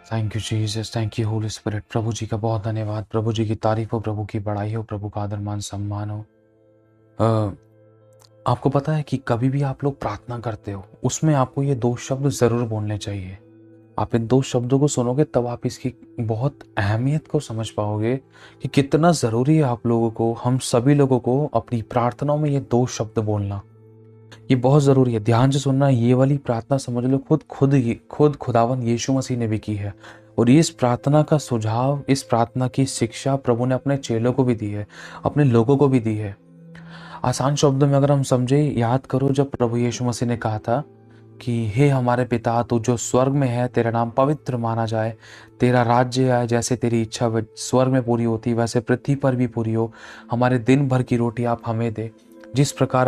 Thank you Jesus, thank you Holy Spirit. प्रभु जी का बहुत धन्यवाद। प्रभु जी की तारीफ हो, प्रभु की बड़ाई हो, प्रभु का आदर मान सम्मान हो। अ, आपको पता है कि कभी भी आप लोग प्रार्थना करते हो, उसमें आपको ये दो शब्द ज़रूर बोलने चाहिए। आप इन दो शब्दों को सुनोगे तब आप इसकी बहुत अहमियत को समझ पाओगे कि कितना ज़रूरी है आप लोगों को, हम सभी लोगों को अपनी प्रार्थनाओं में ये दो शब्द बोलना। ये बहुत ज़रूरी है। ध्यान से सुनना। ये वाली प्रार्थना समझ लो खुद खुदावन यीशु मसीह ने भी की है। और इस प्रार्थना का सुझाव, इस प्रार्थना की शिक्षा प्रभु ने अपने चेलों को भी दी है, अपने लोगों को भी दी है। आसान शब्दों में अगर हम समझे, याद करो जब प्रभु यीशु मसीह ने कहा था कि हे हमारे पिता, तू जो स्वर्ग में है, तेरा नाम पवित्र माना जाए, तेरा राज्य आए, जैसे तेरी इच्छा स्वर्ग में पूरी होती वैसे पृथ्वी पर भी पूरी हो। हमारे दिन भर की रोटी आप हमें दे। जिस प्रकार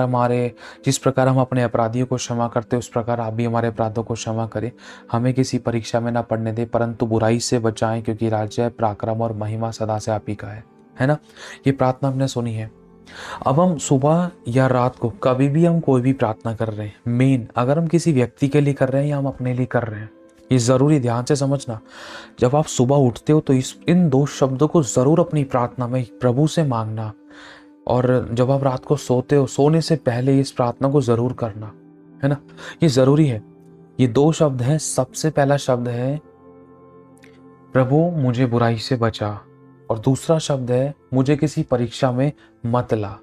हम अपने अपराधियों को क्षमा करते उस प्रकार आप भी हमारे अपराधों को क्षमा करें। हमें किसी परीक्षा में ना पड़ने दे, परंतु बुराई से बचाएं, क्योंकि राज्य, पराक्रम और महिमा सदा से आप ही का है ना। ये प्रार्थना हमने सुनी है। अब हम सुबह या रात को कभी भी हम कोई भी प्रार्थना कर रहे हैं, मेन अगर हम किसी व्यक्ति के लिए कर रहे हैं या हम अपने लिए कर रहे हैं, ये ज़रूरी ध्यान से समझना। जब आप सुबह उठते हो तो इन दो शब्दों को ज़रूर अपनी प्रार्थना में प्रभु से मांगना। और जब आप रात को सोते हो, सोने से पहले इस प्रार्थना को ज़रूर करना, है ना। ये ज़रूरी है। ये दो शब्द हैं। सबसे पहला शब्द है प्रभु मुझे बुराई से बचा, और दूसरा शब्द है मुझे किसी परीक्षा में मत ला।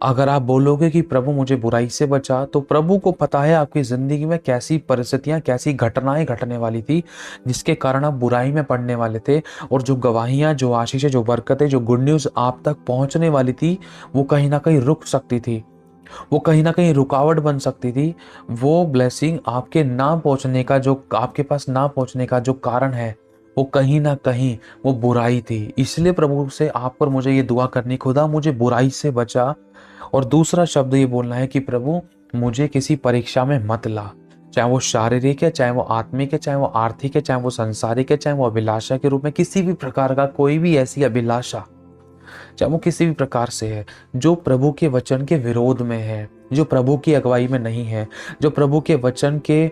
अगर आप बोलोगे कि प्रभु मुझे बुराई से बचा, तो प्रभु को पता है आपकी जिंदगी में कैसी परिस्थितियां, कैसी घटनाएं घटने वाली थी जिसके कारण आप बुराई में पड़ने वाले थे। और जो गवाहियां, जो आशीषें, जो बरकतें, जो गुड न्यूज आप तक पहुंचने वाली थी, वो कहीं ना कहीं रुक सकती थी, वो कहीं ना कहीं रुकावट बन सकती थी। वो ब्लेसिंग आपके ना पहुंचने का, जो आपके पास ना पहुंचने का जो कारण है, वो कहीं ना कहीं वो बुराई थी। इसलिए प्रभु से आप पर मुझे ये दुआ करनी, खुदा मुझे बुराई से बचा। और दूसरा शब्द ये बोलना है कि प्रभु मुझे किसी परीक्षा में मत ला, चाहे वो शारीरिक है, चाहे वो आत्मिक है, चाहे वो आर्थिक है, चाहे वो संसारिक है, चाहे वो अभिलाषा के रूप में किसी भी प्रकार का कोई भी ऐसी अभिलाषा, चाहे वो किसी भी प्रकार से है, जो प्रभु के वचन के विरोध में है, जो प्रभु की अगुवाई में नहीं है, जो प्रभु के वचन के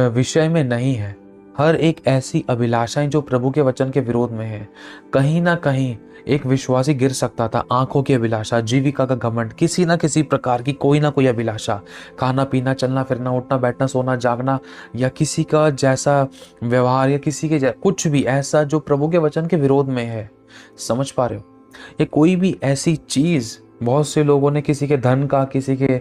विषय में नहीं है। हर एक ऐसी अभिलाषाएं जो प्रभु के वचन के विरोध में है, कहीं ना कहीं एक विश्वासी गिर सकता था। आंखों की अभिलाषा, जीविका का घमंड, किसी ना किसी प्रकार की कोई ना कोई अभिलाषा, खाना पीना, चलना फिरना, उठना बैठना, सोना जागना, या किसी का जैसा व्यवहार, या किसी के कुछ भी ऐसा जो प्रभु के वचन के विरोध में है। समझ पा रहे हो। ये कोई भी ऐसी चीज, बहुत से लोगों ने किसी के धन का, किसी के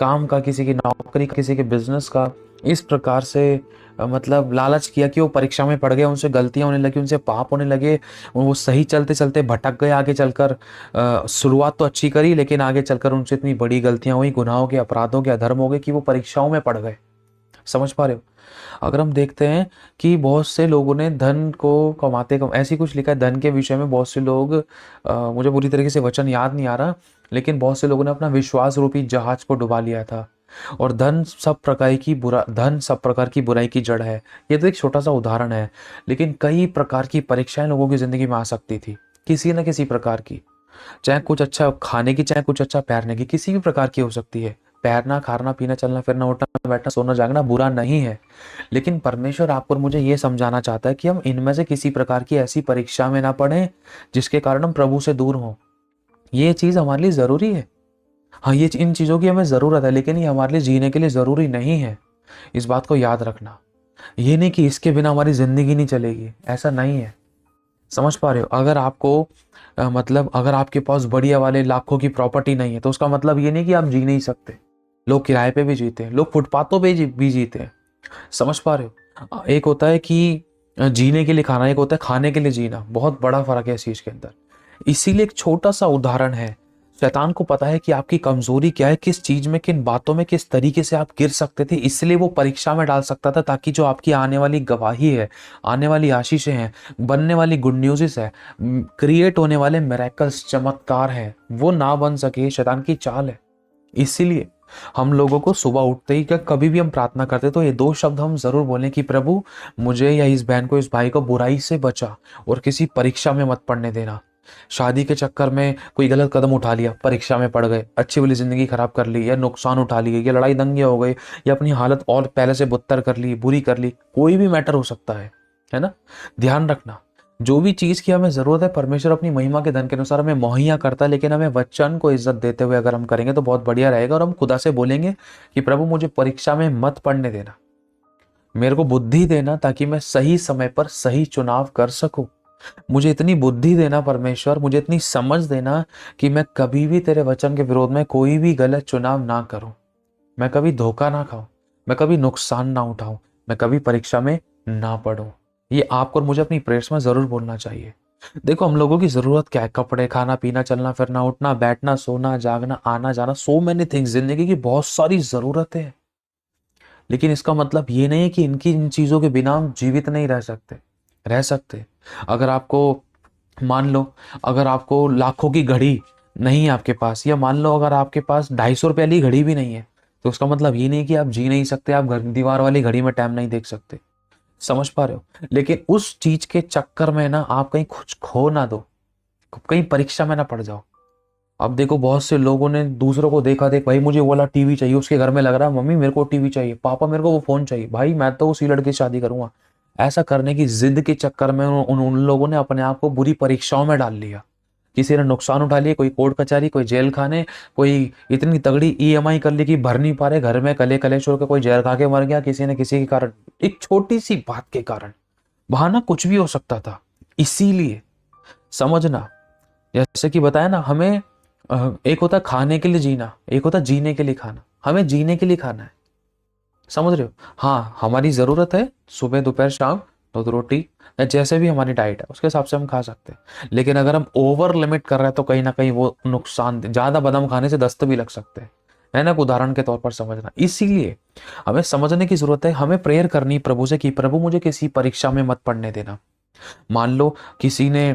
काम का, किसी की नौकरी का, किसी के बिजनेस का इस प्रकार से मतलब लालच किया कि वो परीक्षा में पड़ गए, उनसे गलतियां होने लगी, उनसे पाप होने लगे, वो सही चलते चलते भटक गए। आगे चलकर शुरुआत तो अच्छी करी, लेकिन आगे चलकर उनसे इतनी बड़ी गलतियां हुई, गुनाहों के, अपराधों के, अधर्म हो गए कि वो परीक्षाओं में पड़ गए। समझ पा रहे हो। अगर हम देखते हैं कि बहुत से लोगों ने धन को कमाते कम, ऐसी कुछ लिखा है धन के विषय में, बहुत से लोग मुझे पूरी तरीके से वचन याद नहीं आ रहा, लेकिन बहुत से लोगों ने अपना विश्वास रूपी जहाज को डुबा लिया था। और धन सब प्रकार की बुराई की जड़ है। ये तो एक छोटा सा उदाहरण है, लेकिन कई प्रकार की परीक्षाएं लोगों की जिंदगी में आ सकती थी, किसी न किसी प्रकार की। चाहे कुछ अच्छा खाने की, चाहे कुछ अच्छा पहनने की, किसी भी प्रकार की हो सकती है। पैरना, खाना पीना, चलना फिरना, उठना बैठना, सोना जागना बुरा नहीं है, लेकिन परमेश्वर आप पर मुझे ये समझाना चाहता है कि हम इनमें से किसी प्रकार की ऐसी परीक्षा में ना पड़े जिसके कारण हम प्रभु से दूर हों। ये चीज हमारे लिए जरूरी है। हाँ, ये इन चीजों की हमें जरूरत है, लेकिन ये हमारे लिए जीने के लिए जरूरी नहीं है। इस बात को याद रखना। ये नहीं कि इसके बिना हमारी जिंदगी नहीं चलेगी, ऐसा नहीं है। समझ पा रहे हो। अगर आपको मतलब अगर आपके पास बढ़िया वाले लाखों की प्रॉपर्टी नहीं है, तो उसका मतलब ये नहीं कि आप जी नहीं सकते। लोग किराए पे भी जीते हैं, लोग फुटपाथों पे भी जीते हैं। समझ पा रहे हो। एक होता है कि जीने के लिए खाना, एक होता है खाने के लिए जीना। बहुत बड़ा फर्क है इस चीज के अंदर। इसीलिए एक छोटा सा उदाहरण है। शैतान को पता है कि आपकी कमजोरी क्या है, किस चीज में, किन बातों में, किस तरीके से आप गिर सकते थे, इसलिए वो परीक्षा में डाल सकता था, ताकि जो आपकी आने वाली गवाही है, आने वाली आशीषें हैं, बनने वाली गुड न्यूज़ है, क्रिएट होने वाले मिरेकल्स, चमत्कार है, वो ना बन सके। शैतान की चाल है। इसीलिए हम लोगों को सुबह उठते ही, क्या कभी भी हम प्रार्थना करते तो ये दो शब्द हम जरूर बोलें कि प्रभु मुझे या इस बहन को, इस भाई को बुराई से बचा और किसी परीक्षा में मत पड़ने देना। शादी के चक्कर में कोई गलत कदम उठा लिया, परीक्षा में पड़ गए, अच्छी वाली जिंदगी खराब कर ली, या नुकसान उठा लिए, या लड़ाई दंगे हो गए, या अपनी हालत और पहले से बदतर कर ली, बुरी कर ली, कोई भी मैटर हो सकता है। है ना। ध्यान रखना, जो भी चीज की हमें जरूरत है परमेश्वर अपनी महिमा के धन के अनुसार हमें मुहैया करता है, लेकिन हमें वचन को इज्जत देते हुए अगर हम करेंगे तो बहुत बढ़िया रहेगा। और हम खुदा से बोलेंगे कि प्रभु मुझे परीक्षा में मत पड़ने देना, मेरे को बुद्धि देना ताकि मैं सही समय पर सही चुनाव कर सकूं। मुझे इतनी बुद्धि देना परमेश्वर, मुझे इतनी समझ देना कि मैं कभी भी तेरे वचन के विरोध में कोई भी गलत चुनाव ना करूं, मैं कभी धोखा ना खाऊं, मैं कभी नुकसान ना उठाऊं, मैं कभी परीक्षा में ना पढूं। ये आपको और मुझे अपनी प्रेयर्स में जरूर बोलना चाहिए। देखो हम लोगों की जरूरत क्या है, कपड़े, खाना पीना, चलना फिरना, उठना बैठना, सोना जागना, आना जाना, सो मेनी थिंग्स, जिंदगी की बहुत सारी जरूरतें हैं। लेकिन इसका मतलब ये नहीं है कि इन चीजों के बिना हम जीवित नहीं रह सकते, रह सकते। अगर आपको, मान लो अगर आपको लाखों की घड़ी नहीं है आपके पास, या मान लो अगर आपके पास 250 रुपए वाली घड़ी भी नहीं है, तो उसका मतलब ये नहीं कि आप जी नहीं सकते, आप घर दीवार वाली घड़ी में टाइम नहीं देख सकते। समझ पा रहे हो। लेकिन उस चीज के चक्कर में ना आप कहीं कुछ खो ना दो, कहीं परीक्षा में ना पड़ जाओ। अब देखो बहुत से लोगों ने दूसरों को देखा, देख भाई मुझे वो वाला टीवी चाहिए, उसके घर में लग रहा है मम्मी मेरे को टीवी चाहिए, पापा मेरे को वो फोन चाहिए, भाई मैं तो उसी लड़के से शादी करूंगा। ऐसा करने की जिद के चक्कर में उन लोगों ने अपने आप को बुरी परीक्षाओं में डाल लिया। किसी ने नुकसान उठा लिया, कोई कोर्ट कचहरी, कोई जेल खाने, कोई इतनी तगड़ी ईएमआई कर ली कि भर नहीं पा रहे, घर में कले कले छोड़ के कोई जहर खा के मर गया, किसी ने किसी के कारण, एक छोटी सी बात के कारण। बहाना कुछ भी हो सकता था। इसीलिए समझना, जैसे कि बताया ना, हमें एक होता खाने के लिए जीना, एक होता जीने के लिए खाना। हमें जीने के लिए खाना है, समझ रहे हो। हाँ हमारी जरूरत है सुबह दोपहर शाम दूध रोटी, या जैसे भी हमारी डाइट है उसके हिसाब से हम खा सकते हैं। लेकिन अगर हम ओवर लिमिट कर रहे हैं तो कहीं ना कहीं वो नुकसान, ज्यादा बादाम खाने से दस्त भी लग सकते हैं, है ना। उदाहरण के तौर पर समझना, इसीलिए हमें समझने की जरूरत है। हमें प्रेयर करनी प्रभु से कि प्रभु मुझे किसी परीक्षा में मत पड़ने देना। मान लो किसी ने,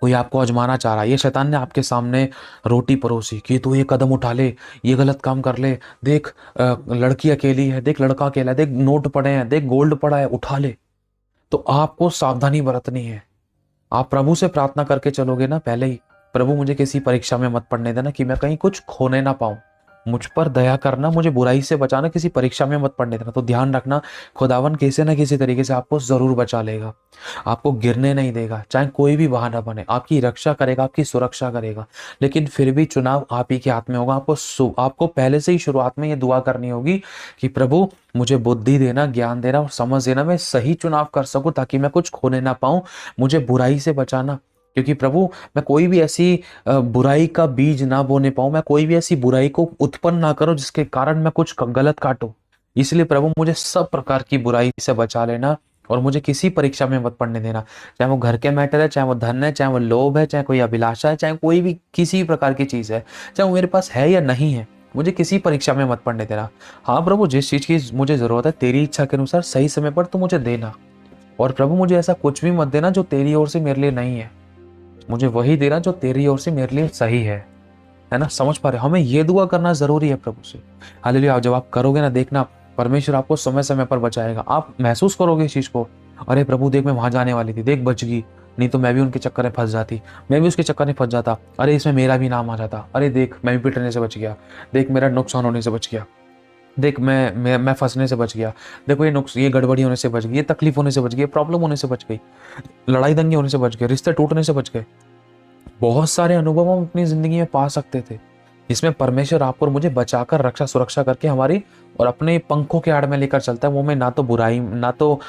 कोई आपको आजमाना चाह रहा है, ये शैतान ने आपके सामने रोटी परोसी कि तू ये कदम उठा ले, ये गलत काम कर ले, देख लड़की अकेली है, देख लड़का अकेला है, देख नोट पड़े हैं, देख गोल्ड पड़ा है, उठा ले। तो आपको सावधानी बरतनी है। आप प्रभु से प्रार्थना करके चलोगे ना पहले ही, प्रभु मुझे किसी परीक्षा में मत पड़ने देना कि मैं कहीं कुछ खोने ना पाऊं, मुझ पर दया करना, मुझे बुराई से बचाना, किसी परीक्षा में मत पड़ने देना। तो ध्यान रखना, खुदावन किसी ना किसी तरीके से आपको जरूर बचा लेगा, आपको गिरने नहीं देगा, चाहे कोई भी बहाना बने, आपकी रक्षा करेगा, आपकी सुरक्षा करेगा। लेकिन फिर भी चुनाव आप ही के हाथ में होगा। आपको पहले से ही शुरुआत में ये दुआ करनी होगी कि प्रभु मुझे बुद्धि देना, ज्ञान देना और समझ देना, मैं सही चुनाव कर सकूं ताकि मैं कुछ खोने ना पाऊं, मुझे बुराई से बचाना। क्योंकि प्रभु मैं कोई भी ऐसी बुराई का बीज ना बोने पाऊं, मैं कोई भी ऐसी बुराई को उत्पन्न ना करूं जिसके कारण मैं कुछ गलत काटूं। इसलिए प्रभु मुझे सब प्रकार की बुराई से बचा लेना और मुझे किसी परीक्षा में मत पड़ने देना। चाहे वो घर के मैटर है, चाहे वो धन है, चाहे वो लोभ है, चाहे कोई अभिलाषा है, चाहे कोई भी किसी भी प्रकार की चीज है, चाहे वो मेरे पास है या नहीं है, मुझे किसी परीक्षा में मत पड़ने देना। हाँ प्रभु जिस चीज की मुझे जरूरत है तेरी इच्छा के अनुसार सही समय पर तो मुझे देना। और प्रभु मुझे ऐसा कुछ भी मत देना जो तेरी ओर से मेरे लिए नहीं है, मुझे वही देना जो तेरी ओर से मेरे लिए सही है ना। समझ पा रहे हो, हमें ये दुआ करना जरूरी है प्रभु से। हालेलुया। जब आप करोगे ना, देखना परमेश्वर आपको समय समय पर बचाएगा। आप महसूस करोगे इस चीज को, अरे प्रभु देख मैं वहां जाने वाली थी, देख बच गई, नहीं तो मैं भी उनके चक्कर में फंस जाती, मैं भी उसके चक्कर में फंस जाता, अरे इसमें मेरा भी नाम आ जाता, अरे देख मैं भी पिटने से बच गया, देख मेरा नुकसान होने से बच गया, देख मैं फंसने से बच गया, देखो ये गड़बड़ी होने से बच गई, ये तकलीफ होने से बच गई, प्रॉब्लम होने से बच गई, लड़ाई दंगे होने से बच गए, रिश्ते टूटने से बच गए। बहुत सारे अनुभव हम अपनी जिंदगी में पा सकते थे, इसमें परमेश्वर आपको और मुझे बचाकर रक्षा सुरक्षा करके हमारी और अपने पंखों के आड़ में लेकर चलता है। वो में ना तो बुराई, ना तो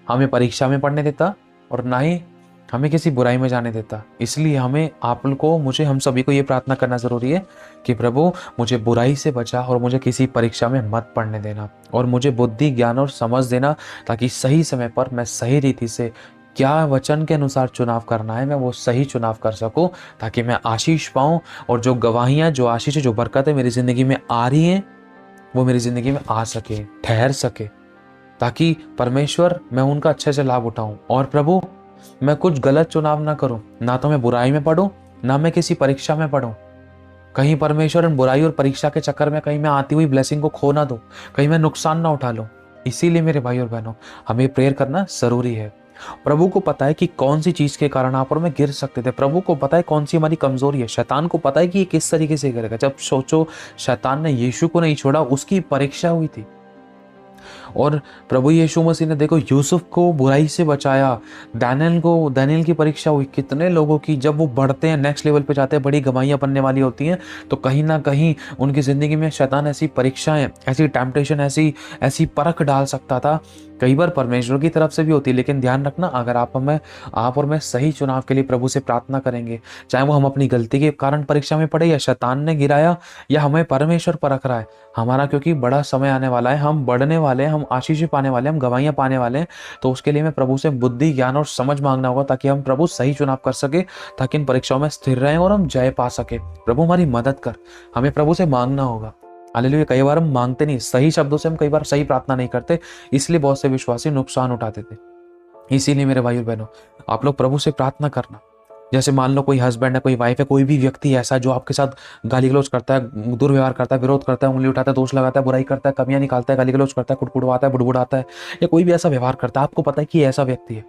हमें परीक्षा में पढ़ने देता और ना ही हमें किसी बुराई में जाने देता। इसलिए हमें, आप को, मुझे, हम सभी को ये प्रार्थना करना जरूरी है कि प्रभु मुझे बुराई से बचा और मुझे किसी परीक्षा में मत पढ़ने देना, और मुझे बुद्धि, ज्ञान और समझ देना ताकि सही समय पर मैं सही रीति से क्या वचन के अनुसार चुनाव करना है, मैं वो सही चुनाव कर सकूं, ताकि मैं आशीष पाऊं और जो गवाहियां, जो आशीष, जो बरकतें मेरी जिंदगी में आ रही हैं वो मेरी जिंदगी में आ सके, ठहर सके, ताकि परमेश्वर मैं उनका अच्छे से लाभ उठाऊं। और प्रभु मैं कुछ गलत चुनाव ना करूं, ना तो मैं बुराई में पढ़ूं, ना मैं किसी परीक्षा में पढ़ूं। कहीं परमेश्वर इन बुराई और परीक्षा के चक्कर में कहीं मैं आती हुई ब्लेसिंग को खो ना दूं, कहीं मैं नुकसान ना उठा लूं। इसीलिए मेरे भाई और बहनों, हमें प्रेयर करना जरूरी है। प्रभु को पता है कि कौन सी चीज के कारण आप और मैं गिर सकते थे, प्रभु को पता है कौन सी हमारी कमजोरी है, शैतान को पता है कि ये किस तरीके से करेगा। जब सोचो शैतान ने यीशु को नहीं छोड़ा, उसकी परीक्षा हुई थी, और प्रभु यीशु मसीह ने देखो यूसुफ को बुराई से बचाया, दानियल की परीक्षा हुई कितने लोगों की, जब वो बढ़ते हैं नेक्स्ट लेवल पे जाते हैं, बड़ी गवाहियाँ बनने वाली होती हैं, तो कहीं ना कहीं उनकी ज़िंदगी में शैतान ऐसी परीक्षाएं, ऐसी टेम्पटेशन, ऐसी ऐसी परख डाल सकता था। कई बार परमेश्वर की तरफ से भी होती है, लेकिन ध्यान रखना, अगर आप और मैं सही चुनाव के लिए प्रभु से प्रार्थना करेंगे, चाहे वो हम अपनी गलती के कारण परीक्षा में पड़े, या शैतान ने गिराया, या हमें परमेश्वर परख रहा है हमारा, क्योंकि बड़ा समय आने वाला है, हम बढ़ने वाले हैं, हम आशीष पाने वाले हैं, हम गवाहियां पाने वाले हैं। तो उसके लिए हमें प्रभु से बुद्धि, ज्ञान और समझ मांगना होगा, ताकि हम प्रभु सही चुनाव कर सके, ताकि इन परीक्षाओं में स्थिर रहें और हम जय पा सके। प्रभु हमारी मदद कर, हमें प्रभु से मांगना होगा। हालेलुया। कई बार हम मांगते नहीं, सही शब्दों से हम कई बार सही प्रार्थना नहीं करते, इसलिए बहुत से विश्वासी नुकसान उठाते थे। इसीलिए मेरे भाइयों बहनों, आप लोग प्रभु से प्रार्थना करना। जैसे मान लो कोई हस्बैंड है, कोई वाइफ है, कोई भी व्यक्ति ऐसा जो आपके साथ गाली गलौज करता है, दुर्व्यवहार करता है, विरोध करता है, उंगली उठाता है, दोष लगाता है, बुराई करता है, कमियां निकालता है, गाली गलौज करता है, कुड़कुड़वाता है, बुड़बुड़ाता है, या कोई भी ऐसा व्यवहार करता है, आपको पता है कि ऐसा व्यक्ति है,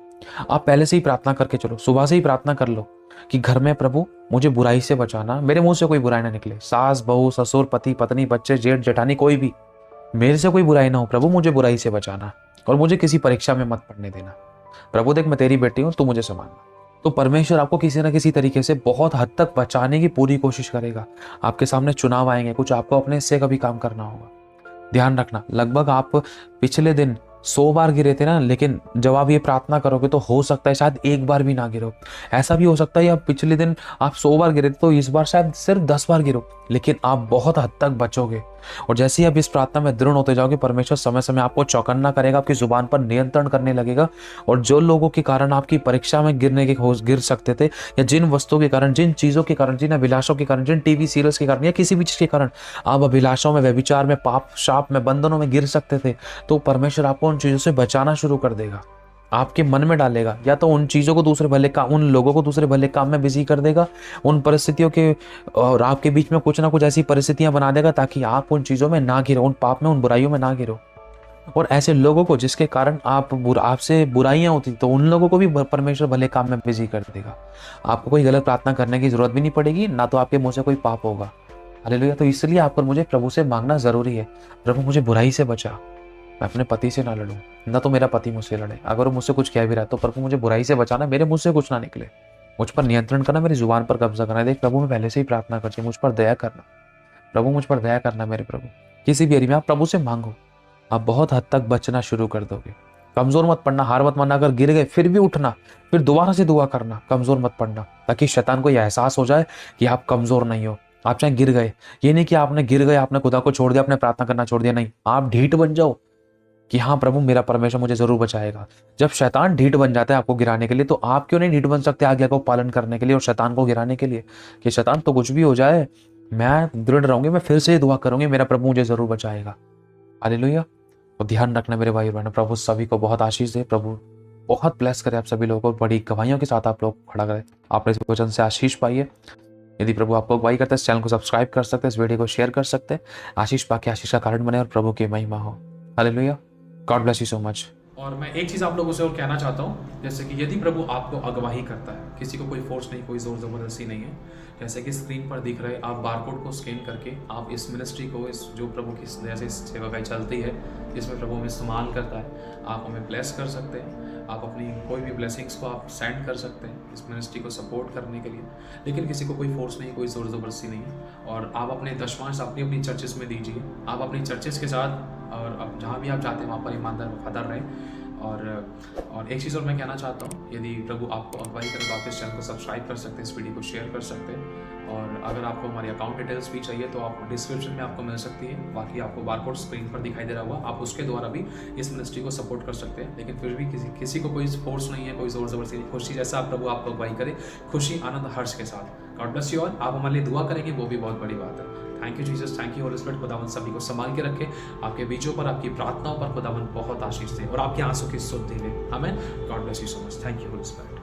आप पहले से ही प्रार्थना करके चलो, सुबह से ही प्रार्थना कर लो कि घर में प्रभु मुझे बुराई से बचाना, मेरे मुंह से कोई बुराई ना निकले, सास बहू ससुर पति पत्नी बच्चे जेठ जेठानी कोई भी, मेरे से कोई बुराई ना हो प्रभु, मुझे बुराई से बचाना और मुझे किसी परीक्षा में मत पड़ने देना। प्रभु देख मैं तेरी बेटी हूं, तू मुझे संभालना। तो परमेश्वर आपको किसी ना किसी तरीके से बहुत हद तक बचाने की पूरी कोशिश करेगा। आपके सामने चुनाव आएंगे, कुछ आपको अपने हिस्से का भी काम करना होगा। ध्यान रखना, लगभग आप पिछले दिन 100 बार गिरे थे ना, लेकिन जब आप ये प्रार्थना करोगे तो हो सकता है शायद एक बार भी ना गिरो। ऐसा भी हो सकता है आप पिछले दिन आप 100 बार गिरे थे, तो इस बार शायद सिर्फ 10 बार गिरो, लेकिन आप बहुत हद तक बचोगे। और जैसे ही आप इस प्रार्थना में दृढ़ होते जाओगे, परमेश्वर समय समय आपको चौकन्ना करेगा, आपकी जुबान पर नियंत्रण करने लगेगा। और जो लोगों के कारण आपकी परीक्षा में गिर सकते थे, या जिन वस्तुओं के कारण, जिन चीजों के कारण, जिन अभिलाषों के कारण, जिन टीवी सीरियल्स के कारण, या किसी भी चीज के कारण आप अभिलाषाओं में, व्यभिचार में, पाप शाप में, बंधनों में गिर सकते थे, तो परमेश्वर आपको उन चीजों से बचाना शुरू कर देगा, आपके मन में डालेगा। या तो उन चीजों को दूसरे भले काम, उन लोगों को दूसरे भले काम में बिजी कर देगा, उन परिस्थितियों के और आपके बीच में कुछ ना कुछ ऐसी परिस्थितियां बना देगा ताकि आप उन चीजों में ना गिरो, उन पाप में, उन बुराइयों में ना गिरो। और ऐसे लोगों को जिसके कारण आपसे बुराइयां होती, तो उन लोगों को भी परमेश्वर भले काम में बिजी कर देगा। आपको कोई गलत प्रार्थना करने की जरूरत भी नहीं पड़ेगी, ना तो आपके मुंह से कोई पाप होगा। हालेलुया। तो इसलिए आपको मुझे प्रभु से मांगना जरूरी है, प्रभु मुझे बुराई से बचा, मैं अपने पति से ना लड़ूं, ना तो मेरा पति मुझसे लड़े। अगर वो मुझसे कुछ कह भी रहा है तो प्रभु मुझे बुराई से बचाना, मेरे मुंह से कुछ ना निकले, मुझ पर नियंत्रण करना, मेरी जुबान पर कब्जा करना। देख प्रभु मैं पहले से ही प्रार्थना करती हूँ, मुझ पर दया करना प्रभु, मुझ पर दया करना मेरे प्रभु। किसी भी एरिया में आप प्रभु से मांगो, आप बहुत हद तक बचना शुरू कर दोगे। कमजोर मत पड़ना, हार मत मानना, अगर गिर गए फिर भी उठना, फिर दोबारा से दुआ करना, कमजोर मत पड़ना, ताकि शैतान को यह एहसास हो जाए कि आप कमजोर नहीं हो। आप चाहे गिर गए, ये नहीं कि आपने गिर गए, आपने खुदा को छोड़ दिया, आपने प्रार्थना करना छोड़ दिया, नहीं, आप ढीठ बन जाओ कि हाँ प्रभु मेरा परमेश्वर मुझे जरूर बचाएगा। जब शैतान ढीठ बन जाता है आपको गिराने के लिए, तो आप क्यों नहीं ढीठ बन सकते आज्ञा को पालन करने के लिए और शैतान को गिराने के लिए, कि शैतान तो कुछ भी हो जाए, मैं दृढ़ रहूंगी, मैं फिर से दुआ करूंगी, मेरा प्रभु मुझे जरूर बचाएगा। हालेलुया। तो ध्यान रखना मेरे भाई बहनों, प्रभु सभी को बहुत आशीष दे, प्रभु बहुत ब्लेस करे आप सभी लोगों को। बड़ी गवाहियों के साथ आप लोग खड़ा करें, आपने इस वचन से आशीष पाइए। यदि प्रभु आपको अगुवाई करते हैं, इस चैनल को सब्सक्राइब कर सकते हैं, इस वीडियो को शेयर कर सकते हैं, आशीष पाके आशीष का कारण बने और प्रभु की महिमा हो। Hallelujah. God bless you so much. और मैं एक चीज़ आप लोगों से और कहना चाहता हूँ, जैसे कि यदि प्रभु आपको अगवाही करता है, किसी को कोई फोर्स नहीं, कोई ज़ोर ज़बरदस्ती नहीं है, जैसे कि स्क्रीन पर दिख रहे, आप बारकोड को स्कैन करके आप इस मिनिस्ट्री को, इस जो प्रभु की जैसे सेवा भाई चलती है, जिसमें प्रभु हमें इस्तेमाल करता है, आप हमें ब्लेस कर सकते हैं। आप अपनी कोई भी ब्लेसिंग्स को आप सेंड कर सकते हैं इस मिनिस्ट्री को सपोर्ट करने के लिए। लेकिन किसी को कोई फोर्स नहीं, कोई ज़ोर ज़बरदस्ती नहीं है। और आप अपने दशमांश अपनी अपनी चर्चेस में दीजिए, आप अपनी चर्चेस के साथ, और अब जहाँ भी आप जाते हैं वहाँ पर ईमानदार वफादार रहें। और एक चीज़ और मैं कहना चाहता हूँ, यदि प्रभु आपको अगुवाई करें तो आप इस चैनल को सब्सक्राइब कर सकते हैं, इस वीडियो को शेयर कर सकते हैं। और अगर आपको हमारी अकाउंट डिटेल्स भी चाहिए तो आप डिस्क्रिप्शन में आपको मिल सकती है, बाकी आपको बारकोड स्क्रीन पर दिखाई दे रहा होगा, आप उसके द्वारा भी इस मिनिस्ट्री को सपोर्ट कर सकते हैं। लेकिन फिर भी किसी को कोई फोर्स नहीं है, कोई ज़ोर ज़बरदस्ती, खुशी जैसा प्रभु आपको अगुवाई करे, खुशी आनंद हर्ष के साथ। God bless you all. आप हमारे लिए दुआ करेंगे, वो भी बहुत बड़ी बात है। Thank you Jesus, thank you Holy spirit. खुदावन सभी को संभाल के रखे, आपके बीचों पर, आपकी प्रार्थनाओं पर खुदावन बहुत आशीष दे और आपके आंसू की सुध दे। आमीन। God bless you so much. Thank you Holy spirit.